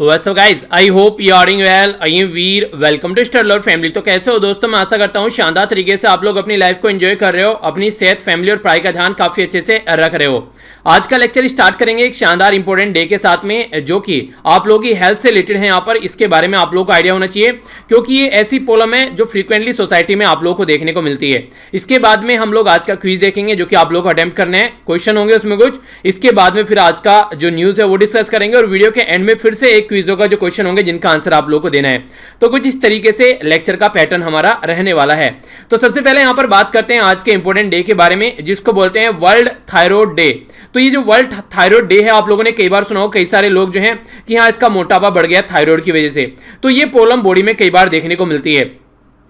What's up guys? I hope you are doing well. I am Veer. Welcome to study learn family. तो कैसे हो दोस्तों? मैं आशा करता हूँ शानदार तरीके से आप लोग अपनी लाइफ को एंजॉय कर रहे हो, अपनी सेहत, फैमिली और पढ़ाई का ध्यान काफी अच्छे से रख रहे हो। आज का लेक्चर स्टार्ट करेंगे एक शानदार इंपॉर्टेंट डे के साथ में, जो कि आप लोगों की हेल्थ से रिलेटेड है। यहाँ पर इसके बारे में आप लोगों को आइडिया होना चाहिए, क्योंकि ये ऐसी प्रॉब्लम है जो फ्रीक्वेंटली सोसाइटी में आप लोगों को देखने को मिलती है। इसके बाद में हम लोग आज का क्विज देखेंगे, जो कि आप लोग को अटेम्प्ट करने हैं। क्वेश्चन होंगे उसमें कुछ। इसके बाद में फिर आज का जो न्यूज है वो डिस्कस करेंगे, और वीडियो के एंड में फिर से एक क्विजों का जो क्वेश्चन होंगे जिनका आंसर आप लोगों को देना है। तो कुछ इस तरीके से लेक्चर का पैटर्न हमारा रहने वाला है। तो सबसे पहले यहां पर बात करते हैं आज के इंपॉर्टेंट डे के बारे में, जिसको बोलते हैं वर्ल्ड थायराइड डे। तो ये जो वर्ल्ड थायराइड डे है, आप लोगों ने कई बार सुना हो, कई सारे लोग जो हैं कि हाँ इसका मोटापा बढ़ गया थायराइड की वजह से। तो ये प्रॉब्लम बॉडी में कई बार देखने को मिलती है,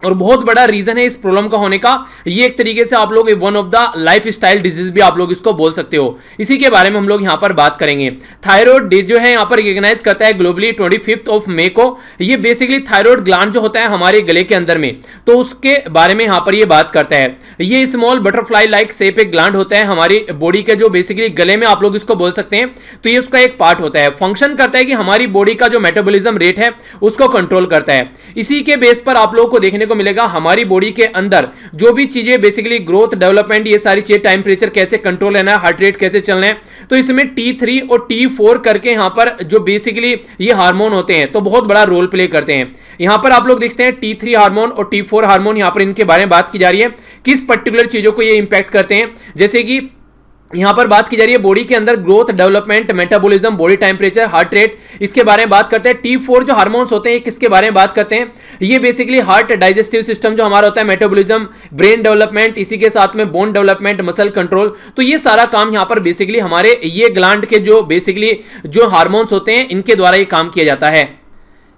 और बहुत बड़ा रीजन है इस प्रॉब्लम का होने का। ये एक तरीके से आप लोग one of the life style disease भी आप लोग इसको बोल सकते हो। इसी के बारे में हम लोग यहाँ पर बात करेंगे। थायराइड डे जो है यहाँ पर रिकॉग्नाइज करता है ग्लोबली 25 मई को। ये बेसिकली थायराइड ग्लैंड जो होता है हमारे गले के अंदर में, तो उसके बारे में यहाँ पर ये बात करता है। ये स्मॉल बटरफ्लाई लाइक शेप एक ग्लैंड होता है हमारी बॉडी के, जो बेसिकली गले में आप लोग इसको बोल सकते हैं। तो ये उसका एक पार्ट होता है, फंक्शन करता है कि हमारी बॉडी का जो मेटाबॉलिज्म रेट है उसको कंट्रोल करता है। इसी के बेस पर आप लोगों को देखने को मिलेगा हमारी बॉडी के अंदर जो भी चीजें बेसिकली ग्रोथ, डेवलपमेंट, ये सारी चीजें, टेम्परेचर कैसे कंट्रोल रहना है, हार्ट रेट कैसे चलना है, तो इसमें T3 और T4 करके यहां पर जो बेसिकली ये हार्मोन होते हैं तो बहुत बड़ा रोल प्ले करते हैं। यहां पर आप लोग देखते हैं T3 हार्मोन और T4 हार्मोन, यहां पर इनके बारे में बात की जा रही है, किस पर्टिकुलर चीजों को ये इंपैक्ट करते हैं। जैसे कि यहां पर बात की जा रही है बॉडी के अंदर growth, development, metabolism, body temperature, heart rate, इसके बारे में बात करते हैं। T4 जो हार्मोन्स होते हैं किसके बारे में बात करते हैं? ये बेसिकली हार्ट, डाइजेस्टिव सिस्टम जो हमारा होता है, मेटाबॉलिज्म, ब्रेन डेवलपमेंट, इसी के साथ में बोन डेवलपमेंट, मसल कंट्रोल। तो ये सारा काम यहां पर बेसिकली हमारे ये ग्लैंड के जो बेसिकली जो हार्मोन्स होते हैं इनके द्वारा ये काम किया जाता है।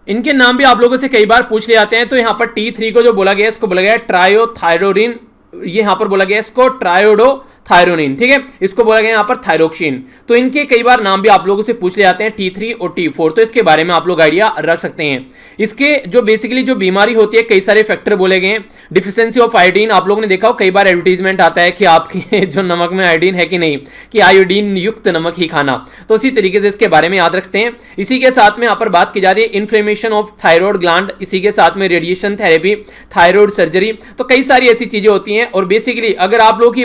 इनके नाम भी आप लोगों से कई बार पूछ ले जाते हैं। तो यहां पर T3 को जो बोला गया इसको बोला गया ट्रायोथायरोडिन, ये यहां पर बोला गया इसको ट्रायोडोथायरोनिन, ठीक है, इसको बोला गया यहां पर थायरोक्सिन। तो इनके कई बार नाम भी आप लोगों से पूछ ले जाते हैं, T3 और T4। तो इसके बारे में आप लोग आइडिया रख सकते हैं। इसके जो बेसिकली जो बीमारी होती है, कई सारे फैक्टर बोले गए हैं। डिफिशियंसी ऑफ आयोडीन, आप लोगों ने देखा हो कई बार एडवर्टीजमेंट आता है कि आपके जो नमक में आयोडीन है कि नहीं, कि आयोडीन युक्त नमक ही खाना। तो इसी तरीके से इसके बारे में याद रखते हैं। इसी के साथ में यहां पर बात की जा रही है इन्फ्लेमेशन ऑफ थायराइड ग्लैंड, इसी के साथ में रेडिएशन थेरेपी, थायराइड सर्जरी। तो कई सारी ऐसी चीजें होती हैं। और बेसिकली अगर आप लोग की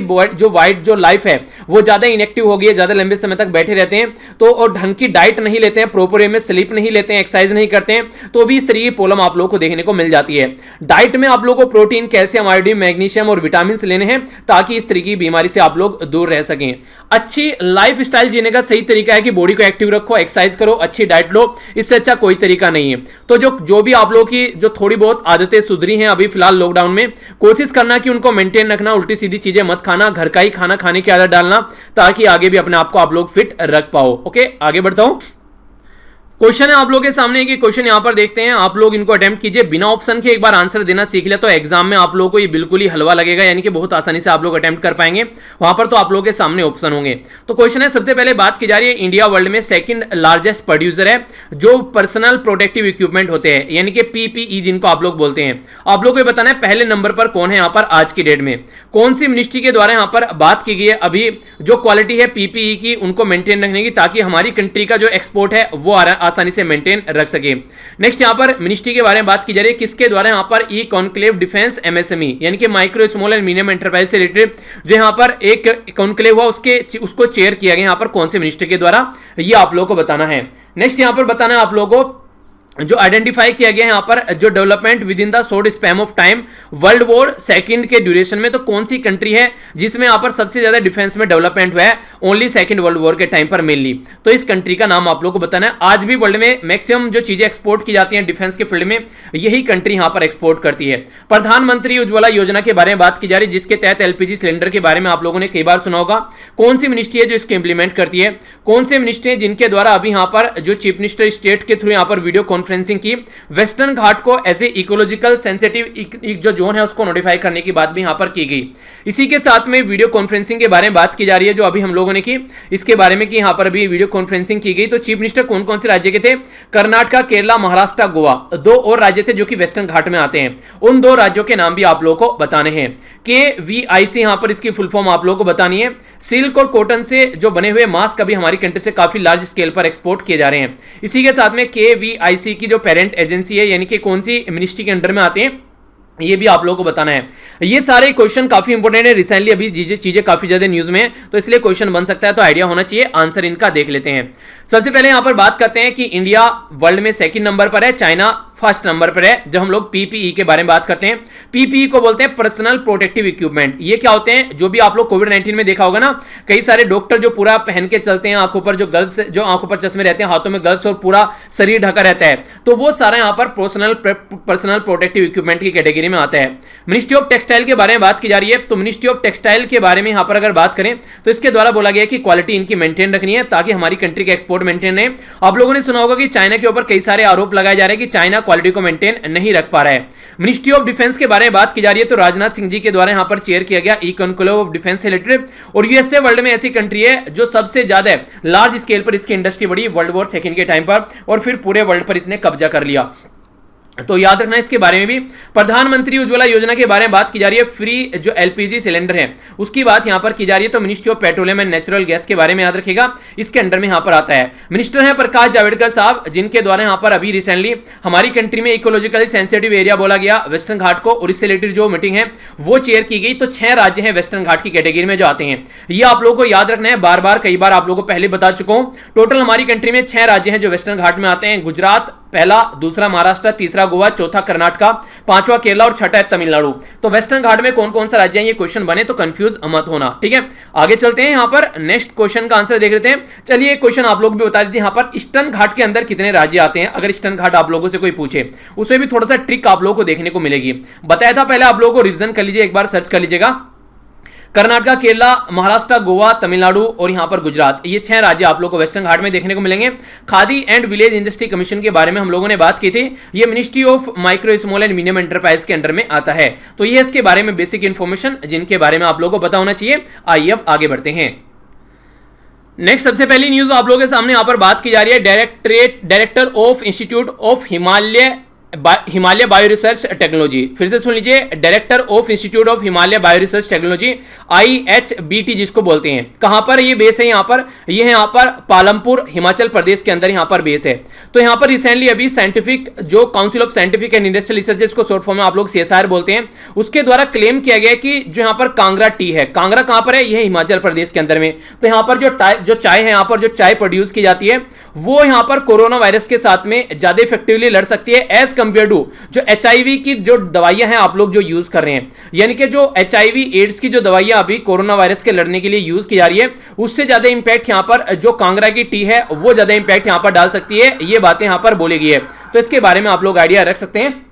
जो लाइफ है वो ज्यादा इनएक्टिव हो गई है, ज्यादा लंबे समय तक बैठे रहते हैं, तो और ढंग की डाइट नहीं लेते हैं, प्रॉपर वे में स्लीप नहीं लेते हैं, एक्सरसाइज नहीं करते हैं, तो भी इस तरह की प्रॉब्लम आप लोगों को देखने को मिल जाती है। डाइट में आप लोगों को प्रोटीन, कैल्शियम, आयोडीन, मैग्नीशियम और विटामिन लेने हैं, ताकि इस तरह की बीमारी से आप लोग दूर रह सकें। अच्छी लाइफ स्टाइल जीने का सही तरीका है कि बॉडी को एक्टिव रखो, एक्सरसाइज करो, अच्छी डाइट लो, इससे अच्छा कोई तरीका नहीं है। तो जो भी आप लोगों की जो थोड़ी बहुत आदतें सुधरी हैं अभी फिलहाल लॉकडाउन में, कोशिश करना कि उनको मेंटेन रखना, उल्टी सीधी चीजें मत खाना, घर का ही खाना खाने की आदत डालना, ताकि आगे भी अपने आप को आप लोग फिट रख पाओ। ओके, आगे बढ़ता हूं। क्वेश्चन है आप लोगों के सामने, कि क्वेश्चन यहां पर देखते हैं, आप लोग इनको अटेम्प्ट कीजिए। बिना ऑप्शन के एक बार आंसर देना सीख लिया तो एग्जाम में आप लोगों को ये बिल्कुल ही हलवा लगेगा, यानी कि बहुत आसानी से आप लोग अटेम्प्ट कर पाएंगे। वहां पर तो आप लोगों के सामने ऑप्शन होंगे। तो क्वेश्चन है, सबसे पहले बात की जा रही है, इंडिया वर्ल्ड में सेकंड लार्जेस्ट प्रोड्यूसर है जो पर्सनल प्रोटेक्टिव इक्विपमेंट होते हैं, यानी कि PPE जिनको आप लोग बोलते हैं। आप लोग को बताना है पहले नंबर पर कौन है यहाँ पर आज की डेट में, कौन सी मिनिस्ट्री के द्वारा यहाँ पर बात की गई है अभी जो क्वालिटी है PPE की उनको मेंटेन रखने की, ताकि हमारी कंट्री का जो एक्सपोर्ट है वो आसानी से मेंटेन रख सके। नेक्स्ट यहां पर मिनिस्ट्री के बारे में बात की जा रही है, किसके द्वारा यहां पर ई कॉन्क्लेव डिफेंस MSME, यानी कि micro small and medium enterprise से रिलेटेड जो यहां पर एक कॉन्क्लेव हुआ उसको चेयर किया गया, यहां पर कौन से मिनिस्ट्री के द्वारा, ये आप लोगों को बताना है। नेक्स्ट यहां पर बताना है आप लोगों को जो आइडेंटिफाई किया गया है यहाँ पर जो development with in the short span of time world war second के ड्यूरेशन में, तो कौन सी कंट्री है जिसमें यहाँ पर सबसे ज्यादा डिफेंस में डेवलपमेंट हुआ है ओनली सेकंड वर्ल्ड वॉर के टाइम पर मेनली। तो इस कंट्री का नाम आप लोग को बताना है। आज भी वर्ल्ड में मैक्सिमम जो चीजें एक्सपोर्ट की जाती हैं डिफेंस के फील्ड में, यही कंट्री यहाँ पर एक्सपोर्ट करती है। प्रधानमंत्री उज्ज्वला योजना के बारे में बात की जा रही है, जिसके तहत LPG सिलेंडर के बारे में आप लोगों ने कई बार सुना होगा। कौन सी मिनिस्ट्री है जो इसको इंप्लीमेंट करती है? कौन से मिनिस्ट्री है जिनके द्वारा अभी यहाँ पर जो चीफ मिनिस्टर स्टेट के थ्रू यहाँ पर वीडियो कॉन्फ्रेंस कॉन्फ्रेंसिंग की, वेस्टर्न घाट को एज ए इकोलॉजिकल सेंसिटिव जो जोन है उसको नोटिफाई करने की बात भी यहां पर की गई। इसी के साथ में वीडियो कॉन्फ्रेंसिंग के बारे में बात की जा रही है जो अभी हम लोगों ने की, इसके बारे में कि यहां पर भी वीडियो कॉन्फ्रेंसिंग की गई। तो चीफ मिनिस्टर कौन कौन से राज्य के थे? कर्नाटक, केरला, महाराष्ट्र, गोवा, 2 और राज्य थे जो कि वेस्टर्न घाट में आते हैं। उन 2 राज्यों के नाम भी आप लोगों को बताने हैं। KVIC यहां पर इसकी फुल फॉर्म आप लोगों को बतानी है। सिल्क और कॉटन से जो बने हुए मास्क अभी हमारी कंट्री से काफी लार्ज स्केल पर एक्सपोर्ट किए जा रहे हैं। इसी के साथ में KVIC की जो पेरेंट एजेंसी है यानी कि कौन सी मिनिस्ट्री के अंडर में आते हैं ये भी आप लोगों को बताना है। ये सारे क्वेश्चन काफी इंपॉर्टेंट है, रिसेंटली अभी चीजें काफी ज्यादा न्यूज में है तो इसलिए क्वेश्चन बन सकता है, तो आइडिया होना चाहिए। आंसर इनका देख लेते हैं। सबसे पहले यहां पर बात करते हैं कि इंडिया वर्ल्ड में 2nd नंबर पर है, चाइना 1st नंबर पर है। जब हम लोग PPE के बारे में बात करते हैं, PPE को बोलते हैं पर्सनल प्रोटेक्टिव इक्विपमेंट। ये क्या होते हैं? जो भी आप लोग कोविड-19 में देखा होगा ना, कई सारे डॉक्टर जो पूरा पहन के चलते हैं, आंखों पर जो ग्लव्स, जो आंखों पर चश्मे रहते हैं, हाथों में ग्लव्स और पूरा शरीर ढका रहता है, तो वो सारा यहां पर पर्सनल प्रोटेक्टिव इक्विपमेंट की कैटेगरी में आता है। मिनिस्ट्री ऑफ टेक्सटाइल के बारे में बात की जा रही है, तो मिनिस्ट्री ऑफ टेक्सटाइल के बारे में यहां पर अगर बात करें तो इसके द्वारा बोला गया कि क्वालिटी इनकी मेंटेन रखनी है ताकि हमारी कंट्री का एक्सपोर्ट मेंटेन रहे। आप लोगों ने सुना होगा कि चाइना के ऊपर कई सारे आरोप लगाए जा रहे हैं कि चाइना क्वालिटी को मेंटेन नहीं रख पा रहा है। मिनिस्ट्री ऑफ डिफेंस के बारे में बात की जा रही है, तो राजनाथ सिंह जी के द्वारा यहां पर चेयर किया गया ई कॉन्क्लेव ऑफ डिफेंस से रिलेटेड। और यूएसए वर्ल्ड में ऐसी कंट्री है जो सबसे ज्यादा लार्ज स्केल पर इसकी इंडस्ट्री बढ़ी वर्ल्ड वॉर 2 के टाइम पर, और फिर पूरे वर्ल्ड पर इसने कब्जा कर लिया। तो याद रखना इसके बारे में भी। प्रधानमंत्री उज्ज्वला योजना के बारे में बात की जा रही है, फ्री जो LPG सिलेंडर है उसकी बात यहां पर की जा रही है। तो ministry of petroleum and natural gas के बारे में याद रखिएगा, इसके अंडर में यहां पर आता है। मिनिस्टर है प्रकाश जावड़ेकर साहब, जिनके द्वारा यहां पर अभी रिसेंटली हमारी कंट्री में इकोलॉजिकली सेंसिटिव एरिया बोला गया वेस्टर्न घाट को, और इससे रिलेटेड जो मीटिंग है वो चेयर की गई। तो 6 राज्य हैं वेस्टर्न घाट की कैटेगरी में जो आते हैं, ये आप लोगों को याद रखना है। बार बार कई बार आप लोगों को पहले बता चुका हूं। टोटल हमारी कंट्री में 6 राज्य हैं जो वेस्टर्न घाट में आते हैं। गुजरात पहला, दूसरा महाराष्ट्र, तीसरा गोवा, चौथा कर्नाटका, 5वां केरला और 6ठा है तमिलनाडु। तो वेस्टर्न घाट में कौन कौन सा राज्य है ये क्वेश्चन बने तो कंफ्यूज मत होना, ठीक है। आगे चलते हैं, यहां पर नेक्स्ट क्वेश्चन का आंसर देख लेते हैं। चलिए एक क्वेश्चन आप लोग भी बता दीजिए, यहां पर ईस्टर्न घाट के अंदर कितने राज्य आते हैं? अगर ईस्टर्न घाट आप लोगों से कोई पूछे उसमें भी थोड़ा सा ट्रिक आप लोगों को देखने को मिलेगी। बताया था पहले, आप लोगों को रिविजन कर लीजिए, एक बार सर्च कर लीजिएगा। कर्नाटका, केरला, महाराष्ट्र, गोवा, तमिलनाडु और यहां पर गुजरात, ये 6 राज्य आप लोगों को वेस्टर्न घाट में देखने को मिलेंगे। Khadi and village industry commission के बारे में हम लोगों ने बात की थी, ये ministry of micro small and medium enterprise के अंडर में आता है। तो ये इसके बारे में बेसिक इंफॉर्मेशन जिनके बारे में आप लोगों को पता होना चाहिए। आइए अब आगे बढ़ते हैं। नेक्स्ट सबसे पहली न्यूज आप लोगों के सामने यहां पर बात की जा रही है, director of institute of Himalaya bio research technology. फिर से सुन लीजिए, director of institute of Himalaya bio research technology, IHBT जिसको बोलते हैं। कहां पर ये बेस है? यहां पर ये है, यहां पर पालमपुर हिमाचल प्रदेश के अंदर यहां पर बेस है। तो यहां पर रिसेंटली अभी साइंटिफिक जो council of scientific and industrial research जिसको शॉर्ट फॉर्म में आप लोग CSIR बोलते हैं, उसके द्वारा क्लेम किया गया कि जो यहां पर कांगड़ा टी है, कांगड़ा कहां पर है? यह हिमाचल प्रदेश के अंदर में। तो यहां पर जो चाय है, यहां पर जो चाय प्रोड्यूस की जाती है वो यहां पर कोरोना वायरस के साथ में ज्यादा इफेक्टिवली लड़ सकती है एज कंपेयर टू जो HIV की जो दवाइयां हैं आप लोग जो यूज कर रहे हैं। यानी कि जो HIV एड्स की जो दवाइयां अभी कोरोना वायरस के लड़ने के लिए यूज की जा रही है, उससे ज्यादा इंपैक्ट यहां पर जो कांगड़ा की टी है वो ज्यादा इंपैक्ट यहां पर डाल सकती है। ये बातें यहां पर बोली गई है, तो इसके बारे में आप लोग आइडिया रख सकते हैं।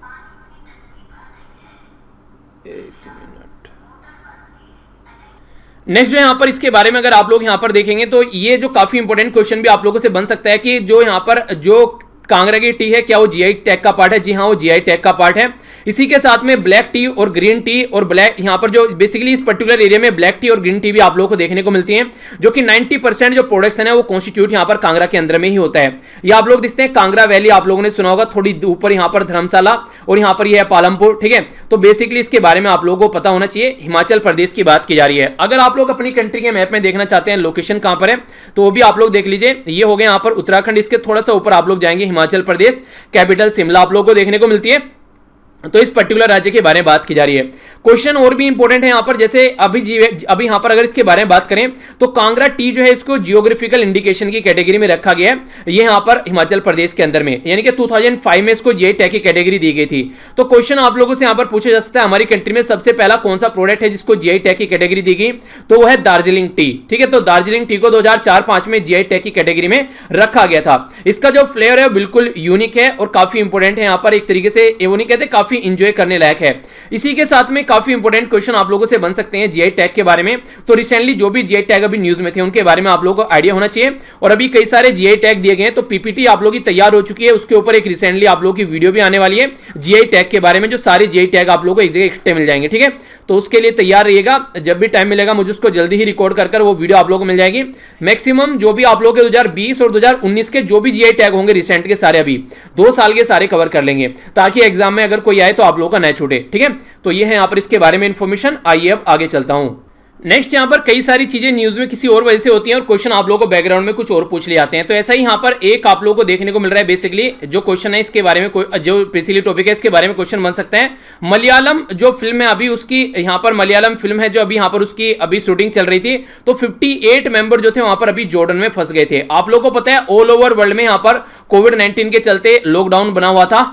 नेक्स्ट जो यहां पर इसके बारे में अगर आप लोग यहां पर देखेंगे तो ये जो काफी इंपॉर्टेंट क्वेश्चन भी आप लोगों से बन सकता है कि जो यहां पर जो कांगड़ा की टी है क्या वो GI टैग का पार्ट है? जी हाँ, वो GI टैग का पार्ट है। इसी के साथ में ब्लैक टी और ग्रीन टी और ब्लैक, यहाँ पर जो बेसिकली इस पर्टिकुलर एरिया में ब्लैक टी और ग्रीन टी भी आप लोगों को देखने को मिलती हैं, जो कि 90% जो प्रोडक्शन है वो कॉन्स्टिट्यूट यहाँ पर कांगड़ा के अंदर में ही होता है। ये आप लोग दिखते हैं कांगड़ा वैली, आप लोगों ने सुना होगा, थोड़ी ऊपर यहाँ पर धर्मशाला और यहाँ पर यह है पालमपुर, ठीक है। तो बेसिकली इसके बारे में आप लोगों को पता होना चाहिए। हिमाचल प्रदेश की बात की जा रही है। अगर आप लोग अपनी कंट्री के मैप में देखना चाहते हैं लोकेशन कहां पर है तो वो भी आप लोग देख लीजिए। ये हो गया यहाँ पर उत्तराखंड, इसके थोड़ा सा ऊपर आप लोग जाएंगे हिमाचल प्रदेश, कैपिटल शिमला आप लोगों को देखने को मिलती है। तो इस पर्टिकुलर राज्य के बारे में बात की जा रही है। क्वेश्चन और भी इंपॉर्टेंट है यहां पर, जैसे अभी यहां पर अगर इसके बारे में बात करें तो कांगड़ा टी जो है इसको जियोग्राफिकल इंडिकेशन की कैटेगरी में रखा गया है, ये यहां पर हिमाचल प्रदेश के अंदर में, यानी कि 2005 में इसको GI टैग की कैटेगरी दी गई थी। तो क्वेश्चन आप लोगों से यहां पर पूछा जा सकता है, हमारी कंट्री में सबसे पहला कौन सा प्रोडक्ट है जिसको GI टैग की कैटेगरी दी गई? तो वो है दार्जिलिंग टी, ठीक है। तो दार्जिलिंग टी को 2004-05 में GI टैग की कैटेगरी में रखा गया था। इसका जो फ्लेवर है बिल्कुल यूनिक है और काफी इंपॉर्टेंट है। यहां पर एक तरीके से वो नहीं कहते काफी इंजॉय करने लायक है। इसी के साथ में काफी इंपॉर्टेंट क्वेश्चन आप लोगों से बन सकते हैं जीआई टैग के बारे में। तो रिसेंटली जो भी जीआई टैग अभी न्यूज में थे उनके बारे में आप लोगों को आइडिया होना चाहिए। और अभी कई सारे जीआई टैग दिए गए हैं, तो पीपीटी आप लोगों की तैयार हो चुकी है, उसके ऊपर एक रिसेंटली आप लोगों की वीडियो भी आने वाली है जीआई टैग के बारे में, जो सारे जीआई टैग आप लोगों को एक जगह इकट्ठे मिल जाएंगे। ठीक है, तो उसके लिए तैयार रहिएगा। जब भी टाइम मिलेगा मुझे उसको जल्दी ही रिकॉर्ड कर वो वीडियो आप लोगों को मिल जाएगी। मैक्सिमम जो भी आप लोगों के 2020 और 2019 के जो भी जीआई टैग होंगे रिसेंट के सारे, अभी 2 साल के सारे कवर कर लेंगे, ताकि एग्जाम में अगर कोई आए तो आप लोगों का न छूटे। ठीक है, तो ये है यहाँ पर इसके बारे में इंफॉर्मेशन। आइए अब आगे चलता हूं। नेक्स्ट यहाँ पर कई सारी चीजें न्यूज में किसी और वजह से होती हैं और क्वेश्चन आप लोगों को बैकग्राउंड में कुछ और पूछ ले जाते हैं। तो ऐसा ही यहाँ पर एक आप लोगों को देखने को मिल रहा है। बेसिकली जो क्वेश्चन है इसके बारे में, जो बेसिकली टॉपिक है इसके बारे में क्वेश्चन बन सकता है। मलयालम जो फिल्म है अभी उसकी, यहाँ पर मलयालम फिल्म है जो अभी यहाँ पर उसकी अभी शूटिंग चल रही थी, तो 58 मेंबर जो थे वहां पर अभी जॉर्डन में फंस गए थे। आप लोगों को पता है ऑल ओवर वर्ल्ड में यहाँ पर कोविड-19 के चलते लॉकडाउन बना हुआ था,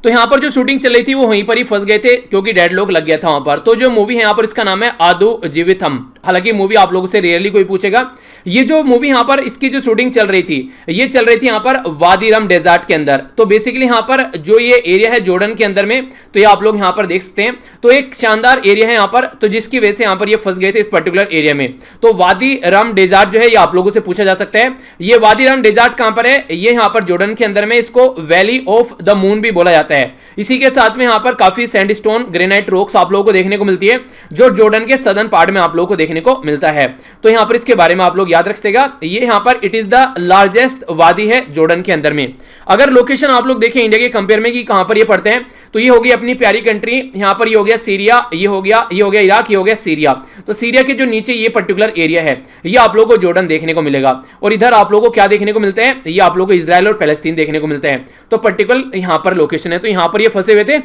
तो यहां पर जो शूटिंग चल रही थी वो वहीं पर ही फंस गए थे क्योंकि डेडलॉक लग गया था वहां पर। तो जो मूवी है यहां पर इसका नाम है आदु जीवितम। हालांकि मूवी आप लोगों से रेयरली कोई पूछेगा। ये जो मूवी यहां पर इसकी जो शूटिंग चल रही थी, ये चल रही थी यहां पर वादी रम डेजर्ट के अंदर। तो बेसिकली यहां पर जो ये एरिया है जॉर्डन के अंदर में, तो ये आप लोग यहां पर देख सकते हैं। तो एक शानदार एरिया है यहां पर, तो जिसकी वजह से यहां पर ये फंस गए थे इस पर्टिकुलर एरिया में। तो वादी रम डेजर्ट जो है ये आप लोगों से पूछा जा सकता है। ये वादी रम डेजर्ट कहां पर है? ये यहां पर जॉर्डन के अंदर में, इसको वैली ऑफ द मून भी बोला जाता है। इसी के साथ में यहां पर काफी सैंडस्टोन ग्रेनाइट रॉक्स आप लोगों को देखने को मिलती है, जो जॉर्डन के सदर्न पार्ट में आप लोगों को देखने को मिलता है। तो यहां पर इसके बारे में आप लोग याद रखिएगा। ये यहां पर इट इज द लार्जेस्ट वादी है जॉर्डन के अंदर में। अगर लोकेशन आप लोग देखें इंडिया के कंपेयर में कि कहां पर ये पड़ते हैं, तो ये होगी अपनी प्यारी कंट्री। यहां पर ये हो गया सीरिया, ये हो गया इराक, ये हो गया सीरिया। तो सीरिया के जो नीचे ये पर्टिकुलर एरिया है, ये आप लोगों को जॉर्डन देखने को मिलेगा। और इधर आप लोगों को क्या देखने को मिलते हैं? ये आप लोगों को इजराइल और पैलेस्तीन देखने को मिलते हैं। तो पर्टिकुलर यहां पर लोकेशन है, तो यहां पर ये फंसे हुए थे।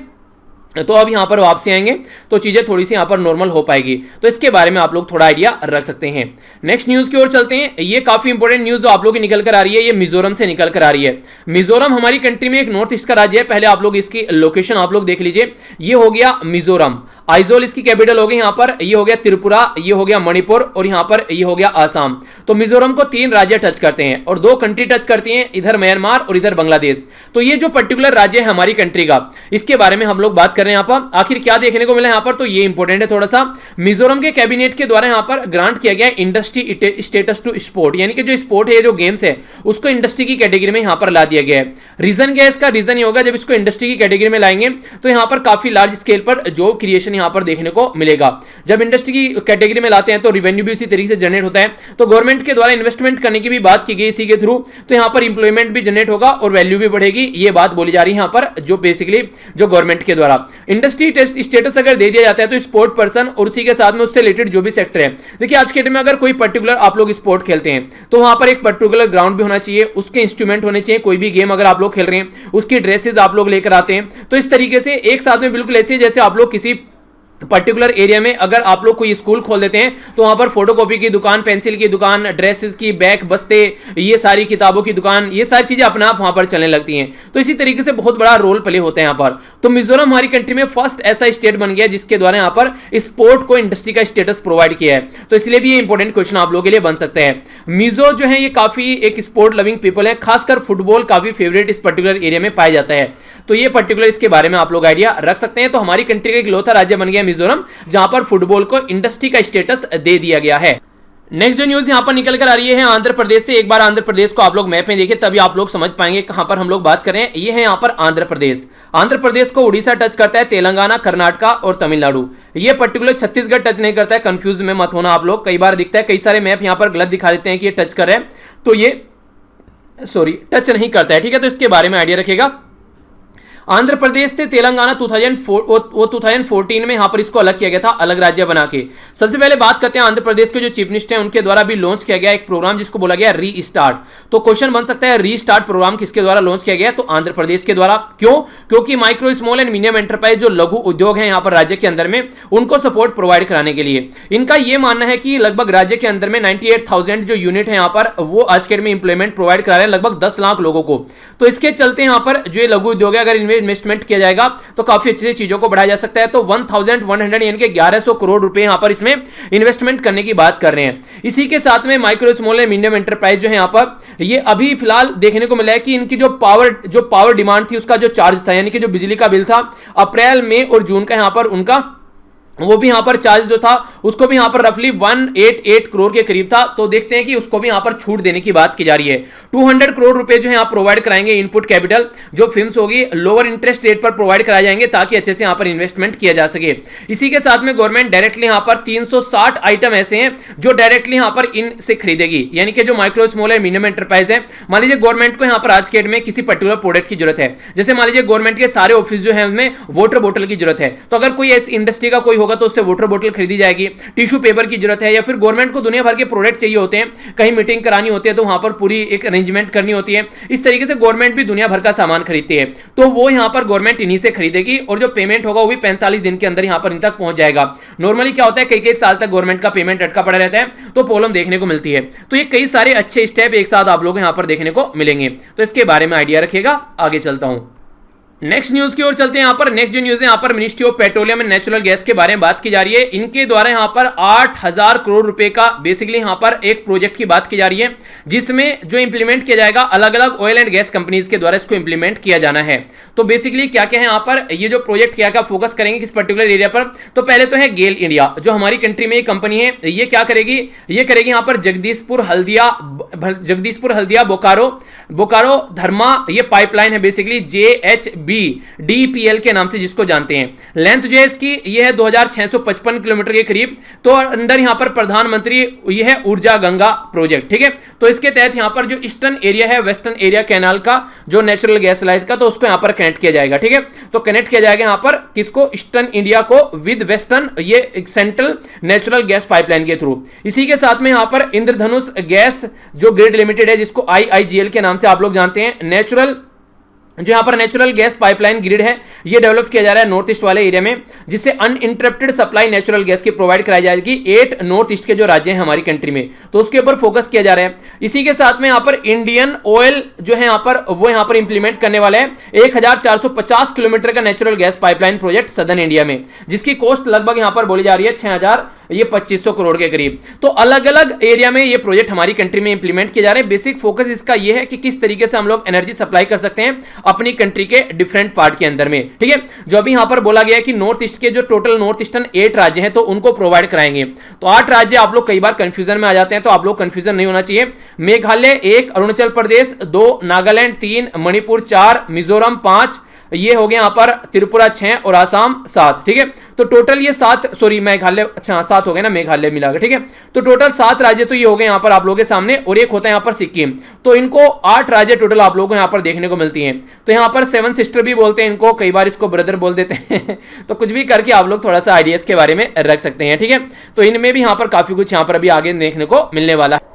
तो अब यहां पर वापसी आएंगे तो चीजें थोड़ी सी यहां पर नॉर्मल हो पाएगी। तो इसके बारे में आप लोग थोड़ा आइडिया रख सकते हैं। नेक्स्ट न्यूज की ओर चलते हैं। ये काफी इंपॉर्टेंट न्यूज जो आप लोग की निकल कर आ रही है, ये मिजोरम से निकल कर आ रही है। मिजोरम हमारी कंट्री में एक नॉर्थ ईस्ट का राज्य है। पहले आप लोग इसकी लोकेशन आप लोग देख लीजिए। ये हो गया मिजोरम, आइजोल इसकी कैपिटल हो गई यहां पर। ये हो गया त्रिपुरा, ये हो गया मणिपुर और यहां पर ये हो गया आसाम। तो मिजोरम को 3 राज्य टच करते हैं और 2 कंट्री टच करती हैं, इधर म्यांमार और इधर बांग्लादेश। तो ये जो पर्टिकुलर राज्य है हमारी कंट्री का, इसके बारे में हम लोग बात कर रहे हैं यहां पर। आखिर क्या देखने को मिला यहां पर, तो ये इंपॉर्टेंट है थोड़ा सा। मिजोरम के कैबिनेट के द्वारा यहां पर ग्रांट किया गया इंडस्ट्री स्टेटस टू स्पोर्ट, यानी कि जो स्पोर्ट है, जो गेम्स है, उसको इंडस्ट्री की कैटेगरी में यहां पर ला दिया गया है। रीजन क्या है इसका? रीजन ये होगा जब इसको इंडस्ट्री की कैटेगरी में लाएंगे तो यहां पर काफी लार्ज स्केल पर जॉब क्रिएशन यहां पर देखने को मिलेगा। जब इंडस्ट्री की कैटेगरी में लाते हैं तो रेवेन्यू भी उसी तरीके से जनरेट होता है। तो गवर्नमेंट के द्वारा इन्वेस्टमेंट करने की भी बात की गई इसी के थ्रू, तो यहां पर इंप्लॉयमेंट भी जनरेट होगा और वैल्यू भी बढ़ेगी। ये बात बोली जा रही है यहां पर, जो बेसिकली जो गवर्नमेंट के द्वारा इंडस्ट्री स्टेटस अगर दे दिया जाता है तो स्पोर्ट पर्सन और उसी के साथ में उससे रिलेटेड जो भी सेक्टर है, देखिए आज के डेट में अगर कोई पर्टिकुलर आप लोग स्पोर्ट खेलते हैं तो वहां पर एक पर्टिकुलर ग्राउंड भी होना चाहिए, उसके इंस्ट्रूमेंट होने चाहिए। कोई भी गेम अगर आप लोग खेल रहे हैं उसकी ड्रेसेस आप लोग लेकर आते हैं। तो इस तरीके से एक साथ में बिल्कुल ऐसे जैसे आप लोग किसी पर्टिकुलर एरिया में अगर आप लोग कोई स्कूल खोल देते हैं तो वहां पर फोटोकॉपी की दुकान, पेंसिल की दुकान, ड्रेसेस की, बैग, बस्ते, ये सारी किताबों की दुकान, ये सारी चीजें अपने आप वहां पर चलने लगती हैं। तो इसी तरीके से बहुत बड़ा रोल प्ले होता है यहां पर। तो मिजोरम हमारी कंट्री में फर्स्ट ऐसा स्टेट बन गया जिसके द्वारा यहां पर स्पोर्ट को इंडस्ट्री का स्टेटस प्रोवाइड किया है। तो इसलिए भी ये इंपॉर्टेंट क्वेश्चन आप लोगों के लिए बन सकता है। मिजो जो है ये काफी एक स्पोर्ट लविंग पीपल है, खासकर फुटबॉल काफी फेवरेट इस पर्टिकुलर एरिया में पाया जाता है। तो ये पर्टिकुलर इसके बारे में आप लोग आइडिया रख सकते हैं। तो हमारी कंट्री का एक इकलौता राज्य बन गया मिजोरम जहां पर फुटबॉल को इंडस्ट्री का स्टेटस दे दिया गया है। नेक्स्ट जो न्यूज यहां पर निकल कर आ रही है आंध्र प्रदेश से। एक बार आंध्र प्रदेश को आप लोग मैप में देखें तभी आप लोग समझ पाएंगे कहां पर हम लोग बात कर रहे हैं। ये है यहां पर आंध्र प्रदेश। आंध्र प्रदेश को उड़ीसा टच करता है, तेलंगाना, कर्नाटका और तमिलनाडु। ये पर्टिकुलर छत्तीसगढ़ टच नहीं करता है। कंफ्यूज में मत होना आप लोग, कई बार दिखता है कई सारे मैप यहां पर गलत दिखा देते हैं कि ये टच कर रहे हैं, तो ये टच नहीं करता है। ठीक है, तो इसके बारे में आइडिया रखेगा। आंध्र प्रदेश से तेलंगाना 2014 में यहां पर इसको अलग किया गया था, अलग राज्य बना के। सबसे पहले बात करते हैं आंध्र प्रदेश के जो चीफ मिनिस्टर हैं उनके द्वारा भी लॉन्च किया गया एक प्रोग्राम जिसको बोला गया री स्टार्ट। तो क्वेश्चन बन सकता है री स्टार्ट प्रोग्राम किसके द्वारा लॉन्च किया गया? तो आंध्र प्रदेश के द्वारा। क्यों? क्योंकि micro, small and medium enterprise जो लघु उद्योग है यहाँ पर राज्य के अंदर में, उनको सपोर्ट प्रोवाइड कराने के लिए इनका यह मानना है कि लगभग राज्य के अंदर में 98,000 जो यूनिट है यहाँ पर वो आज के डेट में इंप्लॉयमेंट प्रोवाइड करा रहे हैं लगभग 10 लाख लोगों को। तो इसके चलते यहाँ पर जो ये लघु उद्योग है, अगर इन्वेस्टमेंट किया जाएगा तो काफी अच्छी चीजों को बढ़ाया जा सकता है। तो 1100 यानी कि 1100 करोड़ रुपए यहां पर इसमें इन्वेस्टमेंट करने की बात कर रहे हैं। इसी के साथ में micro small and medium enterprise जो है यहां पर ये अभी फिलहाल देखने को मिला है कि इनकी जो पावर डिमांड थी, उसका जो चार्ज था यानी कि जो बिजली का बिल था अप्रैल, मई और जून का यहां पर उनका वो भी यहां पर चार्ज जो था उसको भी यहां पर रफली 188 करोड़ के करीब था। तो देखते हैं कि उसको भी यहां पर छूट देने की बात की जा रही है। 200 करोड़ रुपए जो है आप प्रोवाइड कराएंगे इनपुट कैपिटल, जो फिल्म्स होगी लोअर इंटरेस्ट रेट पर प्रोवाइड कराए जाएंगे ताकि अच्छे से यहां पर इन्वेस्टमेंट किया जा सके। इसी के साथ में गवर्नमेंट डायरेक्टली यहां पर 360 आइटम ऐसे हैं जो डायरेक्टली यहां पर इनसे खरीदेगी, यानी कि जो micro small and medium enterprise है। मान लीजिए गवर्नमेंट को यहां पर आज के डेट में किसी पर्टिकुलर प्रोडक्ट की जरूरत है, जैसे मान लीजिए गवर्नमेंट के सारे ऑफिस जो है उनमें वाटर बोतल की जरूरत है, तो अगर कोई ऐसी इंडस्ट्री का कोई होगा तो उससे वाटर बोतल खरीदी जाएगी। टिश्यू पेपर की जरूरत है या फिर गवर्नमेंट को दुनिया भर के प्रोडक्ट चाहिए होते हैं, कहीं मीटिंग करानी होती है तो वहां पर पूरी एक अरेंजमेंट करनी होती है। इस तरीके से गवर्नमेंट भी दुनिया भर का सामान खरीदती है, तो वो यहां पर गवर्नमेंट इन्हीं से खरीदेगी और जो पेमेंट होगा वो भी 45 दिन के अंदर यहां पर इन तक पहुंच जाएगा। नॉर्मली क्या होता है कई साल तक गवर्नमेंट का पेमेंट अटका पड़ा रहता है, तो प्रॉब्लम देखने को मिलती है। तो ये कई सारे अच्छे स्टेप एक साथ आप लोग यहां पर देखने को मिलेंगे, तो इसके बारे में आइडिया रखिएगा। आगे चलता हूं, नेक्स्ट न्यूज की ओर चलते हैं। यहां पर नेक्स्ट जो न्यूज है यहां पर ministry of petroleum and natural gas के बारे में बात की जा रही है। इनके द्वारा यहां पर 8000 करोड़ रुपए का बेसिकली यहां पर एक प्रोजेक्ट की बात की जा रही है, जिसमें जो इंप्लीमेंट किया जाएगा अलग अलग ऑयल एंड गैस कंपनीज के द्वारा इसको इंप्लीमेंट किया जाना है। तो बेसिकली क्या क्या है यहां पर ये जो प्रोजेक्ट क्या क्या फोकस करेंगे किस पर्टिकुलर एरिया पर, तो पहले तो है गेल इंडिया, जो हमारी कंट्री में ये कंपनी है। ये क्या करेगी, ये करेगी यहां पर जगदीशपुर हल्दिया बोकारो धर्मा, ये पाइपलाइन है बेसिकली JHBDPL के नाम से जिसको जानते हैं। लेंथ जो है इसकी ये है 2655 किलोमीटर के करीब। तो अंदर यहां पर प्रधानमंत्री ये है ऊर्जा गंगा प्रोजेक्ट, ठीक है। तो इसके तहत यहां पर जो ईस्टर्न एरिया है वेस्टर्न एरिया कैनाल का जो नेचुरल गैस लाइन का, तो उसको यहां पर कनेक्ट किया जाएगा, ठीक है। तो कनेक्ट किया जाएगा यहां पर किसको, ईस्टर्न इंडिया को विद वेस्टर्न ये सेंट्रल नेचुरल गैस पाइपलाइन के थ्रू। इसी के साथ में यहां पर इंद्रधनुष गैस जो ग्रिड लिमिटेड है, जिसको IIGL के नाम से आप लोग जानते हैं, जो यहां पर नेचुरल गैस पाइपलाइन ग्रिड है, ये डेवलप किया जा रहा है नॉर्थ ईस्ट वाले एरिया में, जिससे अनइंटरप्टेड सप्लाई नेचुरल गैस की प्रोवाइड कराई जाएगी 8 नॉर्थ ईस्ट के जो राज्य हैं हमारी कंट्री में, तो उसके ऊपर फोकस किया जा रहा है। इसी के साथ में यहां पर इंडियन ऑयल जो है यहां पर वो यहां पर इंप्लीमेंट करने वाले हैं 1450 किलोमीटर का natural gas pipeline project southern India में, जिसकी कॉस्ट लगभग यहां पर बोली जा रही है 2500 करोड़ के करीब। तो अलग अलग एरिया में ये प्रोजेक्ट हमारी कंट्री में इंप्लीमेंट किए जा रहे हैं। बेसिक फोकस इसका ये है कि किस तरीके से हम लोग एनर्जी सप्लाई कर सकते हैं अपनी कंट्री के डिफरेंट पार्ट के अंदर में, ठीक है। जो अभी यहां पर बोला गया है कि नॉर्थ ईस्ट के जो टोटल नॉर्थ ईस्टर्न 8 राज्य हैं तो उनको प्रोवाइड कराएंगे। तो 8 राज्य आप लोग कई बार कंफ्यूजन में आ जाते हैं, तो आप लोग कंफ्यूजन नहीं होना चाहिए। मेघालय 1, अरुणाचल प्रदेश 2, नागालैंड 3, मणिपुर 4, मिजोरम 5, ये हो गया यहां पर त्रिपुरा 6 और आसाम 7, ठीक है। तो टोटल ये 7, सॉरी मेघालय, अच्छा 7 हो गए ना, मेघालय मिलाकर, ठीक है। तो टोटल 7 राज्य तो ये हो गए यहां पर आप लोगों के सामने, और एक होता है यहां पर सिक्किम। तो इनको 8 राज्य टोटल आप लोगों को यहां पर देखने को मिलती हैं। तो यहां पर 7 सिस्टर भी बोलते हैं इनको, कई बार इसको ब्रदर बोल देते हैं तो कुछ भी करके आप लोग थोड़ा सा आइडियाज के बारे में रख सकते हैं, ठीक है। तो इनमें भी यहां पर काफी कुछ यहां पर अभी आगे देखने को मिलने वाला है।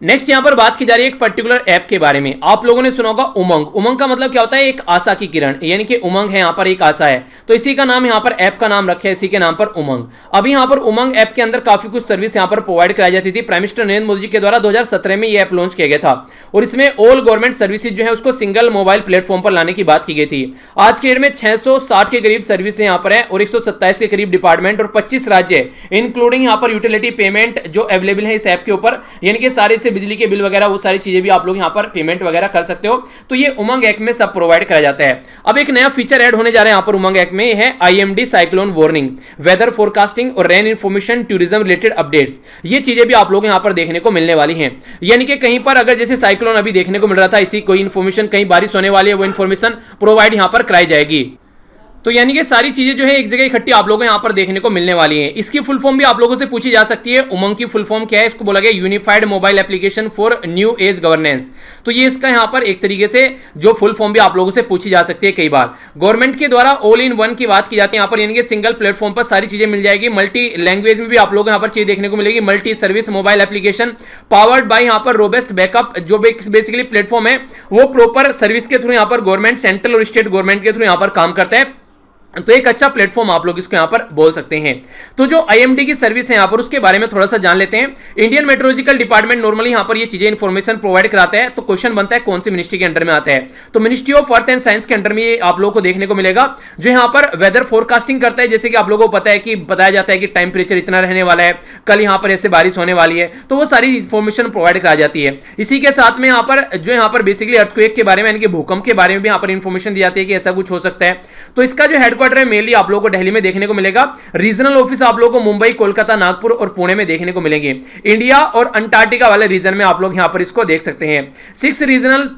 नेक्स्ट यहां पर बात की जा रही है एक पर्टिकुलर ऐप के बारे में। आप लोगों ने सुना होगा उमंग। उमंग का मतलब क्या होता है, एक आशा की किरण, यानी कि उमंग है यहां पर एक आशा है, तो इसी का नाम यहां पर ऐप का नाम रखे है, इसी के नाम पर उमंग। अभी यहां पर उमंग ऐप के अंदर काफी कुछ सर्विस यहां पर प्रोवाइड कराई जाती थी। प्राइम मिनिस्टर नरेंद्र मोदी जी के द्वारा 2017 में यह ऐप लॉन्च किया गया था, और इसमें ऑल गवर्नमेंट सर्विसेज जो है उसको सिंगल मोबाइल प्लेटफॉर्म पर लाने की बात की गई थी। आज के डेट में 660 के करीब सर्विस यहां पर है, और 127 के करीब डिपार्टमेंट और 25 राज्य इंक्लूडिंग यहां पर यूटिलिटी पेमेंट जो अवेलेबल है इस ऐप के ऊपर, यानी कि सारे से बिजली के बिल वगैरह वो सारी चीजें भी आप लोग यहां पर पेमेंट वगैरह कर सकते हो। तो ये उमंग ऐप में सब प्रोवाइड कराया जाता है। अब एक नया फीचर ऐड होने जा रहा है यहां पर उमंग ऐप में, है IMD cyclone warning, weather forecasting और rain information, tourism related updates. ये चीजें भी आप लोग यहां पर देखने को मिलने वाली हैं। यानी कि कहीं पर अगर जैसे साइक्लोन अभी देखने को मिल रहा था, इसी कोई इंफॉर्मेशन कहीं बारिश होने वाली है, वो इंफॉर्मेशन प्रोवाइड यहां पर कराई जाएगी। तो यानी कि सारी चीजें जो है एक जगह इकट्ठी आप लोगों को यहां पर देखने को मिलने वाली हैं। इसकी फुल फॉर्म भी आप लोगों से पूछी जा सकती है। उमंग की फुल फॉर्म क्या है, इसको बोला गया unified mobile application for new age governance. तो ये इसका यहां पर एक तरीके से जो फुल फॉर्म भी आप लोगों से पूछी जा सकती है कई बार। गवर्नमेंट के द्वारा ऑल इन वन की बात की जाती है यहां पर, यानी कि सिंगल प्लेटफॉर्म पर सारी चीजें मिल जाएगी। मल्टी लैंग्वेज में भी आप लोगों को यहां पर चीज देखने को मिलेगी। Multi service mobile application powered by यहां पर रोबेस्ट बैकअप, जो बेसिकली प्लेटफॉर्म है वो प्रॉपर सर्विस के थ्रू यहां पर गवर्नमेंट, सेंट्रल और स्टेट गवर्नमेंट के थ्रू यहां पर काम करता है। तो एक अच्छा प्लेटफॉर्म आप लोग इसको यहां पर बोल सकते हैं। तो जो आईएमडी की सर्विस है यहां पर उसके बारे में थोड़ा सा जान लेते हैं। इंडियन मेट्रोलॉजिकल डिपार्टमेंट नॉर्मली यहां पर ये चीजें इंफॉर्मेशन प्रोवाइड कराता है। तो क्वेश्चन बनता है कौन सी मिनिस्ट्री के अंडर में आता है, तो ministry of earth and science के अंडर में ये आप लोगों को देखने को मिलेगा, जो यहां पर वेदर फोरकास्टिंग करता है। जैसे कि आप लोगों को पता है कि बताया जाता है कि टेम्परेचर इतना रहने वाला है, कल यहां पर ऐसे बारिश होने वाली है, तो वो सारी इंफॉर्मेशन प्रोवाइड कराई जाती है। इसी के साथ में यहां पर बेसिकली अर्थक्वेक के बारे में यानी कि भूकंप के बारे में भी यहां पर इंफॉर्मेशन दी जाती है कि ऐसा कुछ हो सकता है। तो इसका जो हेडक्वार्टर है मेनली आप लोगों को दिल्ली में देखने को मिलेगा। रीजनल ऑफिस आप लोगों को मुंबई, कोलकाता, नागपुर और पुणे में देखने को मिलेंगे। इंडिया और अंटार्कटिका वाले रीजन में आप लोग यहां पर इसको देख सकते हैं। 6 रीजनल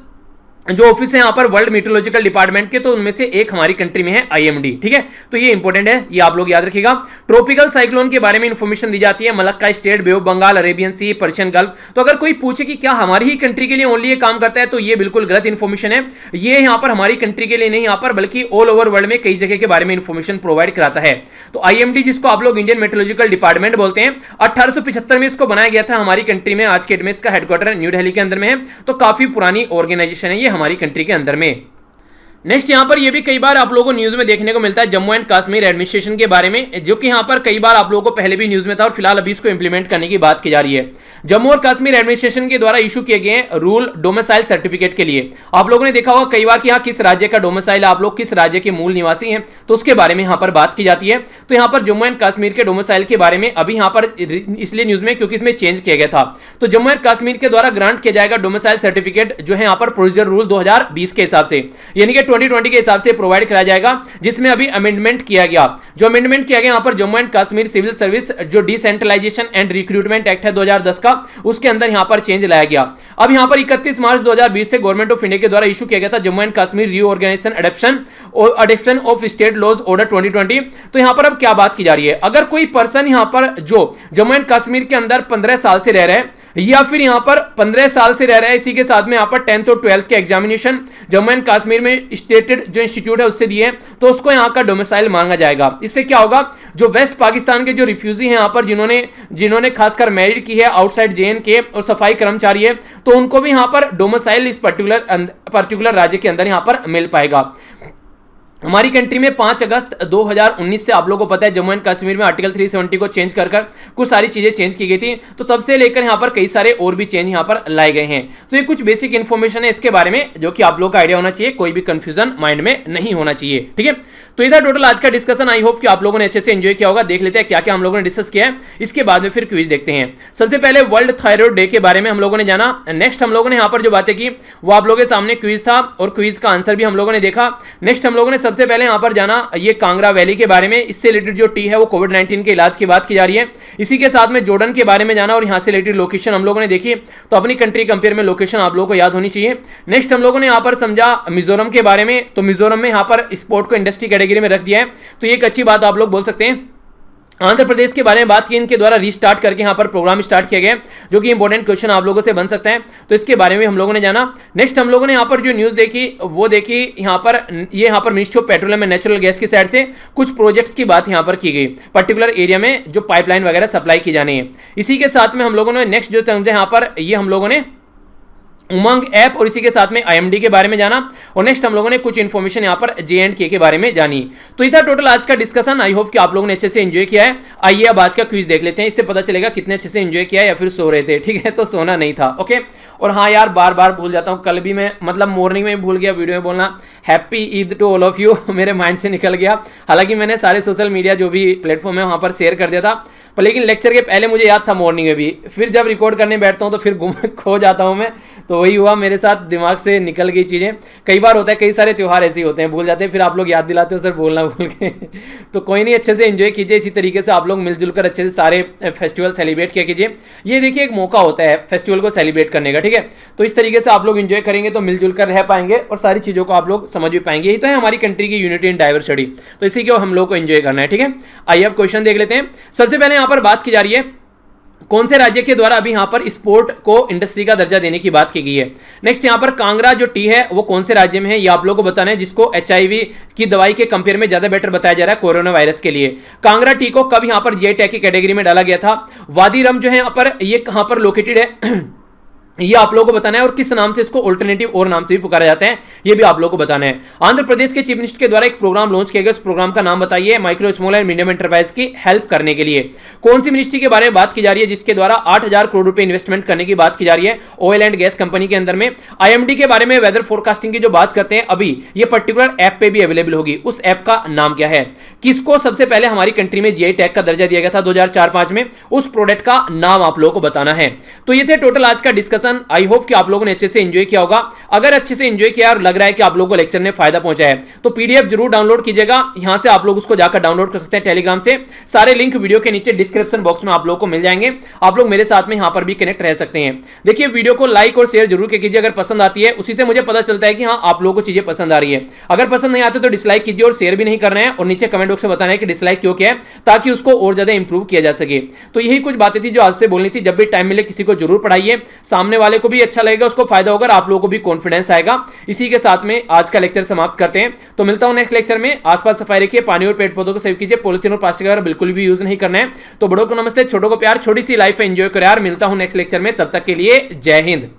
जो ऑफिस है यहां पर वर्ल्ड मीटरोलॉजिकल डिपार्टमेंट के, तो उनमें से एक हमारी कंट्री में है आईएमडी। ठीक है, तो ये इंपॉर्टेंट है, ये आप लोग याद रखिएगा। ट्रॉपिकल साइक्लोन के बारे में इंफॉर्मेशन दी जाती है, Malacca strait, bay of Bengal, Arabian sea, Persian gulf. तो अगर कोई पूछे कि क्या हमारी ही कंट्री के लिए ओनली ये काम करता है, तो ये बिल्कुल गलत इंफॉर्मेशन है। ये यहां पर हमारी कंट्री के लिए नहीं, यहां पर बल्कि ऑल ओवर वर्ल्ड में कई जगह के बारे में इंफॉर्मेशन प्रोवाइड कराता है। तो आईएमडी जिसको आप लोग इंडियन मेट्रोलॉजिकल डिपार्टमेंट बोलते हैं, 1875 में इसको बनाया गया था हमारी कंट्री में। आज के डेट में इसका हेडक्वार्टर न्यू दिल्ली के अंदर में है। तो काफी पुरानी ऑर्गेनाइजेशन है ये हमारी कंट्री के अंदर में। नेक्स्ट यहां पर ये भी कई बार आप लोगों को न्यूज में देखने को मिलता है जम्मू एंड कश्मीर एडमिनिस्ट्रेशन के बारे में, जो कि यहां पर कई बार आप लोगों को पहले भी न्यूज में था और फिलहाल अभी इसको इंप्लीमेंट करने की बात की जा रही है। जम्मू और कश्मीर एडमिनिस्ट्रेशन के द्वारा इशू किए गए रूल डोमिसाइल सर्टिफिकेट के लिए आप लोगों ने देखा होगा कई बार कि यहाँ किस राज्य का डोमिसाइल, आप लोग किस राज्य के मूल निवासी हैं, तो उसके बारे में यहां पर बात की जाती है। तो यहां पर जम्मू एंड कश्मीर के डोमिसाइल के बारे में अभी यहां पर इसलिए न्यूज में क्योंकि इसमें चेंज किया गया था। तो जम्मू एंड कश्मीर के द्वारा ग्रांट किया जाएगा डोमिसाइल सर्टिफिकेट, जो है यहां पर प्रोसीजर रूल 2020 के हिसाब से, यानी कि 2020 के हिसाब से प्रोवाइड कराया जाएगा, जिसमें अभी अमेंडमेंट किया गया। जो अमेंडमेंट किया गया यहां पर Jammu and Kashmir civil service जो डिसेंट्रलाइजेशन एंड रिक्रूटमेंट एक्ट है 2010 का, उसके अंदर यहां पर चेंज लाया गया। अब यहां पर 31 मार्च 2020 से गवर्नमेंट ऑफ इंडिया के द्वारा इशू किया गया था Jammu and Kashmir reorganisation adoption of state laws order 2020। तो यहां पर अब क्या बात की जा रही है, अगर कोई पर्सन यहां पर जो जम्मू एंड कश्मीर के अंदर 15 साल से रह रहा है या फिर यहां पर 15 साल से रह रहा है, इसी के साथ में यहां पर 10th और 12th के एग्जामिनेशन जम्मू एंड कश्मीर में स्टेटेड जो इंस्टीट्यूट है उससे दिए, तो उसको यहां का डोमिसाइल मांगा जाएगा। इससे क्या होगा, जो वेस्ट पाकिस्तान के जो रिफ्यूजी हैं यहां पर जिन्होंने खासकर मैरिड की है आउटसाइड जेएनके और सफाई कर्मचारी है, तो उनको भी यहां पर डोमिसाइल इस पर्टिकुलर राज्य के अंदर यहां पर मिल पाएगा। हमारी कंट्री में 5 अगस्त 2019 से आप लोगों को पता है जम्मू एंड कश्मीर में आर्टिकल 370 को चेंज कर कुछ सारी चीजें चेंज की गई थी, तो तब से लेकर यहां पर कई सारे और भी चेंज यहां पर लाए गए हैं। तो ये कुछ बेसिक इंफॉर्मेशन है इसके बारे में, जो कि आप लोगों का आइडिया होना चाहिए, कोई भी कंफ्यूजन माइंड में नहीं होना चाहिए। ठीक है, तो इधर टोटल आज का डिस्कशन, आई होप कि आप लोगों ने अच्छे से एंजॉय किया होगा। देख लेते हैं क्या क्या हम लोगों ने डिस्कस किया है, इसके बाद में फिर क्विज देखते हैं। सबसे पहले वर्ल्ड थायराइड डे के बारे में हम लोगों ने जाना। नेक्स्ट हम लोगों ने यहाँ पर जो बातें की वो आप लोगों के सामने क्विज था और क्विज का आंसर भी हम लोगों ने देखा। नेक्स्ट हम लोगों ने सबसे पहले यहाँ पर जाना ये कांगड़ा वैली के बारे में, इससे रिलेटेड जो टी है वो कोविड-19 के इलाज की बात की जा रही है। इसी के साथ में जॉर्डन के बारे में जाना और यहाँ से रिलेटेड लोकेशन हम लोगों ने देखी, तो अपनी कंट्री कंपेयर में लोकेशन आप लोगों को याद होनी चाहिए। नेक्स्ट हम लोगों ने यहाँ पर समझा मिजोरम के बारे में, तो मिजोरम में यहाँ पर स्पोर्ट को इंडस्ट्री कैटेगरी में रख दिया है, तो ये एक अच्छी बात आप लोग बोल सकते हैं। आंध्र प्रदेश के बारे में बात की, इनके द्वारा रीस्टार्ट करके यहाँ पर प्रोग्राम स्टार्ट किया गया, जो कि इंपॉर्टेंट क्वेश्चन आप लोगों से बन सकते हैं, तो इसके बारे में हम लोगों ने जाना। नेक्स्ट हम लोगों ने यहाँ पर जो न्यूज़ देखी वो देखी यहाँ पर ministry of petroleum and natural gas की साइड से कुछ प्रोजेक्ट्स की बात यहाँ पर की गई, पर्टिकुलर एरिया में जो पाइपलाइन वगैरह सप्लाई की जानी है। इसी के साथ में हम लोगों ने नेक्स्ट जो समझे यहाँ पर ये हम लोगों ने उमंग ऐप और इसी के साथ में आईएमडी के बारे में जाना, और नेक्स्ट हम लोगों ने कुछ इन्फॉर्मेशन यहाँ पर जे&के के बारे में जानी। तो इधर टोटल आज का डिस्कशन, आई होप कि आप लोगों ने अच्छे से एंजॉय किया है। आइए अब आज का क्विज देख लेते हैं, इससे पता चलेगा कितने अच्छे से एंजॉय किया है या फिर सो रहे थे। ठीक है, तो सोना नहीं था। ओके, और हाँ यार बार बार भूल जाता हूँ, कल भी मैं मतलब मॉर्निंग में भूल गया वीडियो में बोलना happy Eid to all of you, मेरे माइंड से निकल गया। हालांकि मैंने सारे सोशल मीडिया जो भी प्लेटफॉर्म है वहाँ पर शेयर कर दिया था, पर लेकिन लेक्चर के पहले मुझे याद था मॉर्निंग में भी, फिर जब रिकॉर्ड करने बैठता हूँ तो फिर खो जाता हूँ मैं, तो वही हुआ मेरे साथ, दिमाग से निकल गई चीज़ें। कई बार होता है, कई सारे त्यौहार ऐसे ही होते हैं, भूल जाते हैं, फिर आप लोग याद दिलाते हो सर बोलना भूल के। तो कोई नहीं, अच्छे से एंजॉय कीजिए, इसी तरीके से आप लोग मिलजुल कर अच्छे से सारे फेस्टिवल सेलिब्रेट किया कीजिए। ये देखिए एक मौका होता है फेस्टिवल को सेलिब्रेट करने का। ठीक है, तो इस तरीके से आप लोग एंजॉय करेंगे तो मिलजुल कर रह पाएंगे और सारी चीज़ों को आप लोग समझ भी पाएंगे। यही तो है हमारी कंट्री की यूनिटी इन डाइवर्सिटी, तो इसी को हम लोग को एंजॉय करना है। ठीक है, आइए अब क्वेश्चन देख लेते हैं। सबसे पहले यहाँ पर बात की जा रही है कौन से राज्य के द्वारा अभी यहां पर स्पोर्ट को इंडस्ट्री का दर्जा देने की बात की गई है। नेक्स्ट यहां पर कांगड़ा जो टी है वो कौन से राज्य में है, ये आप लोगों को बताना है, जिसको HIV की दवाई के कंपेयर में ज्यादा बेटर बताया जा रहा है कोरोना वायरस के लिए। कांगड़ा टी को कब यहां पर GI टैग की कैटेगरी में डाला गया था। वादी रम जो है यहां पर ये कहां पर लोकेटेड है ये आप लोगों को बताना है, और किस नाम से इसको ऑल्टरनेटिव और नाम से भी पुकारा जाता है ये भी आप लोगों को बताना है। आंध्र प्रदेश के चीफ मिनिस्टर के द्वारा एक प्रोग्राम लॉन्च किया गया, उस प्रोग्राम का नाम बताइए। Micro small and medium enterprise की हेल्प करने के लिए कौन सी मिनिस्ट्री के बारे में बात की जा रही है, जिसके द्वारा 8,000 करोड़ रुपए इन्वेस्टमेंट करने की बात की जा रही है ऑयल एंड गैस कंपनी के अंदर में। आईएमडी के बारे में वेदर फोरकास्टिंग की जो बात करते हैं अभी, ये पर्टिकुलर ऐप पे भी अवेलेबल होगी, उस ऐप का नाम क्या है। किसको सबसे पहले हमारी कंट्री में जीआई टैग का दर्जा दिया गया था 2004-5 में, उस प्रोडक्ट का नाम आप लोगों को बताना है। तो ये थे टोटल आज का डिस्कशन। आई होप कि आप लोगों ने अच्छे से एंजॉय किया होगा। अगर अच्छे से एंजॉय किया और लग रहा है कि आप लोगों को लेक्चर ने फायदा पहुंचा है तो पीडीएफ जरूर डाउनलोड कीजिएगा। यहां से आप लोग उसको जाकर डाउनलोड कर सकते हैं टेलीग्राम से। सारे लिंक वीडियो के नीचे डिस्क्रिप्शन बॉक्स में आप लोगों को मिल जाएंगे। आप लोग मेरे साथ में यहां पर भी कनेक्ट रह सकते हैं। देखिए वीडियो को लाइक और शेयर जरूर कीजिए अगर पसंद आती है, उसी से मुझे पता चलता है कि हाँ आप लोगों को चीजें पसंद आ रही है। अगर पसंद नहीं आती तो डिसलाइक कीजिए और शेयर भी नहीं करना है, और नीचे कमेंट बॉक्स में बताना है कि डिसलाइक क्यों किया है, ताकि उसको और ज्यादा इंप्रूव किया जा सके। तो यही कुछ बातें थी जो आज से बोलनी थी। जब भी टाइम मिले किसी को जरूर पढ़ाइए, सामने वाले को भी अच्छा लगेगा, उसको फायदा होगा, आप लोगों को भी कॉन्फिडेंस आएगा। इसी के साथ में आज का लेक्चर समाप्त करते हैं। तो मिलता हूं नेक्स्ट लेक्चर में। आसपास सफाई रखिए, पानी और पेड़ पौधों को सेव कीजिए, पॉलिथीन और प्लास्टिक वगैरह बिल्कुल भी यूज नहीं करना है। तो बड़ों को नमस्ते, छोटों को प्यार, छोटी सी लाइफ एंजॉय करो यार। मिलता हूं नेक्स्ट लेक्चर में, तब तक के लिए जय हिंद।